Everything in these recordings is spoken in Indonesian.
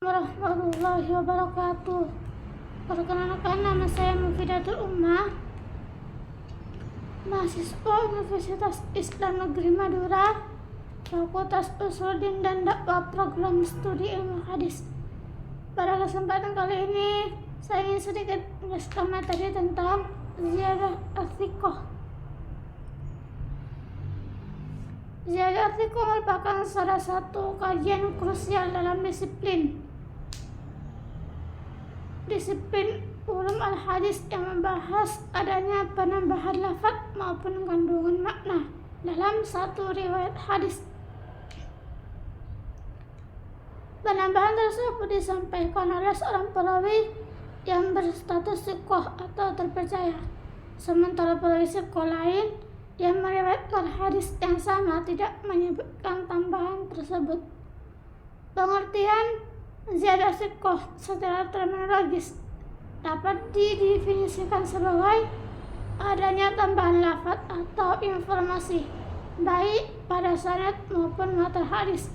Warahmatullahi wabarakatuh. Perkenalkan, nama saya Mufidatul Ummah, mahasiswa Universitas Islam Negeri Madura, Fakultas Usuluddin dan Dakwah, Program Studi Ilmu Hadis. Pada kesempatan kali ini, saya ingin sedikit menjelaskan materi tentang ziyadah as-siqah. Ziyadah as-siqah merupakan salah satu kajian krusial dalam disiplin ulum al-hadis yang membahas adanya penambahan lafaz maupun kandungan makna dalam satu riwayat hadis. Penambahan tersebut disampaikan oleh seorang perawi yang berstatus siqah atau terpercaya, sementara perawi siqah lain yang meriwayatkan hadis yang sama tidak menyebutkan tambahan tersebut. Pengertian ziyadah siqah secara terminologis dapat didefinisikan sebagai adanya tambahan lafaz atau informasi baik pada sanad maupun matan hadis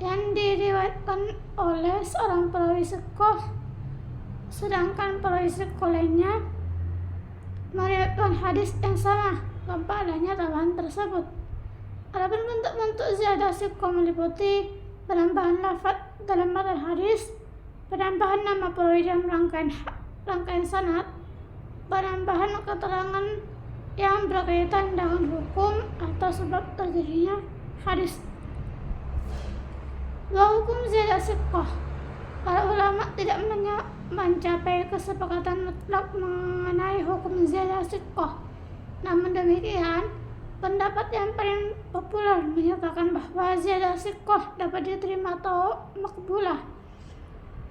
yang diriwayatkan oleh seorang perawi siqah, sedangkan perawi siqah lainnya meriwayatkan hadis yang sama tanpa adanya tambahan tersebut. Adapun bentuk-bentuk ziyadah siqah meliputi penambahan lafaz dalam matan hadis, penambahan nama perawi dalam rangkaian sanad, penambahan keterangan yang berkaitan dengan hukum atau sebab terjadinya hadis. Hukum ziyadah siqah, para ulama tidak mencapai kesepakatan mutlak mengenai hukum ziyadah siqah. Namun demikian, pendapat yang paling populer menyatakan bahwa ziyadah siqah dapat diterima atau makbulah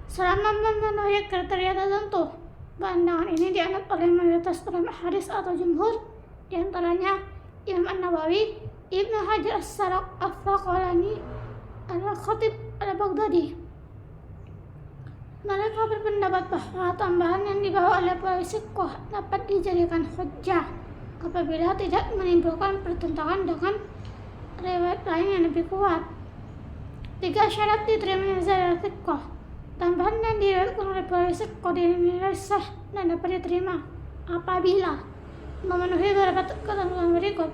selama memenuhi kriteria tertentu. Pandangan ini dianut oleh mayoritas ulama hadis atau jumhur, di antaranya Imam An-Nawawi, Ibnu Hajar As-Asqalani, Al-Khatib Al-Baghdadi. Mereka berpendapat bahwa tambahan yang dibawa oleh perawi siqah dapat dijadikan hujjah apabila tidak menimbulkan pertentangan dengan riwayat lain yang lebih kuat. 3 syarat diterimanya ziyadah siqah. Tambahan yang diriwayatkan oleh perawi siqah dinilai sah dan dapat diterima apabila memenuhi beberapa ketentuan berikut.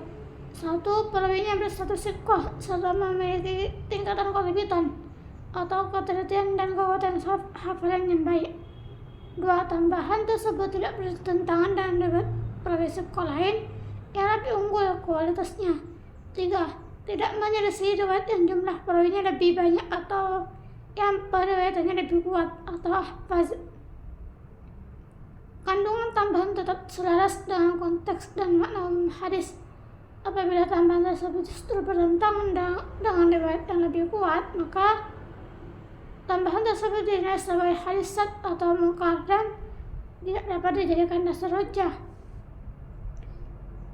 1. Perawinya berstatus siqah serta memiliki tingkatan kothibitan atau ketelitian dan kekuatan hafalan yang baik. 2. Tambahan tersebut tidak bertentangan dengan riwayat perawi siqah lain yang lebih unggul kualitasnya. 3. Tidak menyelisih riwayat yang jumlah perawinya lebih banyak atau yang periwayatannya lebih kuat atau ahfaz. Kandungan tambahan tetap selaras dengan konteks dan makna hadis. Apabila tambahan tersebut justru bertentangan dengan riwayat yang lebih kuat, maka tambahan tersebut dinilai sebagai hadis sad atau munkar dan tidak dapat dijadikan dasar hujjah.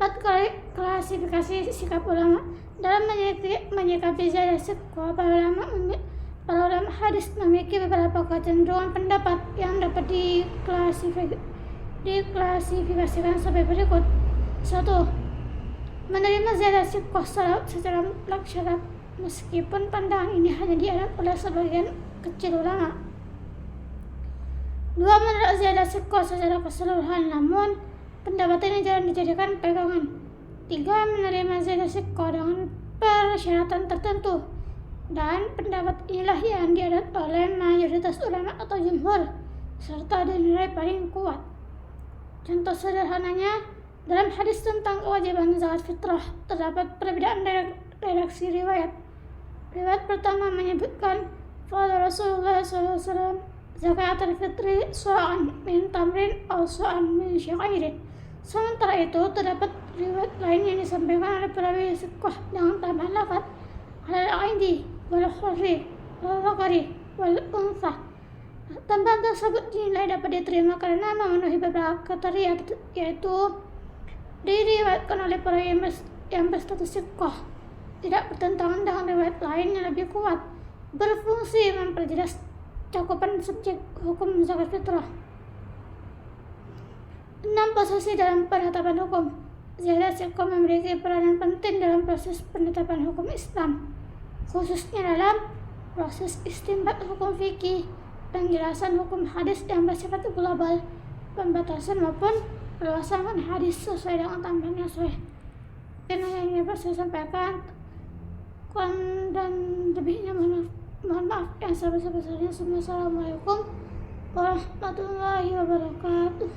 4. Klasifikasi sikap ulama dalam menyikapi ziyadah siqah. Para ulama hadis memiliki beberapa kecenderungan pendapat yang dapat diklasifikasikan sebagai berikut. 1. Menerima ziyadah siqah secara mutlak syarat, meskipun pandangan ini hanya dianut oleh sebagian kecil ulama. 2. Menolak ziyadah siqah secara keseluruhan, namun pendapat ini jangan dijadikan pegangan. 3. Menerima ziyadah siqah dengan persyaratan tertentu, dan pendapat inilah yang dianut oleh mayoritas ulama atau jumhur serta dinilai paling kuat. Contoh sederhananya, dalam hadis tentang kewajiban zakat fitrah terdapat perbedaan redaksi riwayat. Riwayat pertama menyebutkan qala Rasulullah SAW zakat al-fitri su'an min tamrin atau su'an min syairin. Sementara itu terdapat riwayat lain yang disampaikan oleh perawi siqah dengan tambahan lafaz al-aidi wal khurri wal zakari wal untha. Tambahan tersebut dinilai dapat diterima karena memenuhi beberapa kriteria, yaitu diriwayatkan oleh perawi yang berstatus siqah, tidak bertentangan dengan riwayat lain yang lebih kuat, berfungsi memperjelas cakupan subjek hukum zakat fitrah. 6. Posisi dalam penetapan hukum. Ziyadah siqah memiliki peranan penting dalam proses penetapan hukum Islam, khususnya dalam proses istinbat hukum fikih penjelasan hukum hadis yang bersifat global, pembatasan maupun perluasan hadis sesuai dengan tambahan yang sesuai. Dan yang dapat saya sampaikan, dan lebihnya mohon maaf yang sebesar-besarnya. Assalamualaikum warahmatullahi wabarakatuh.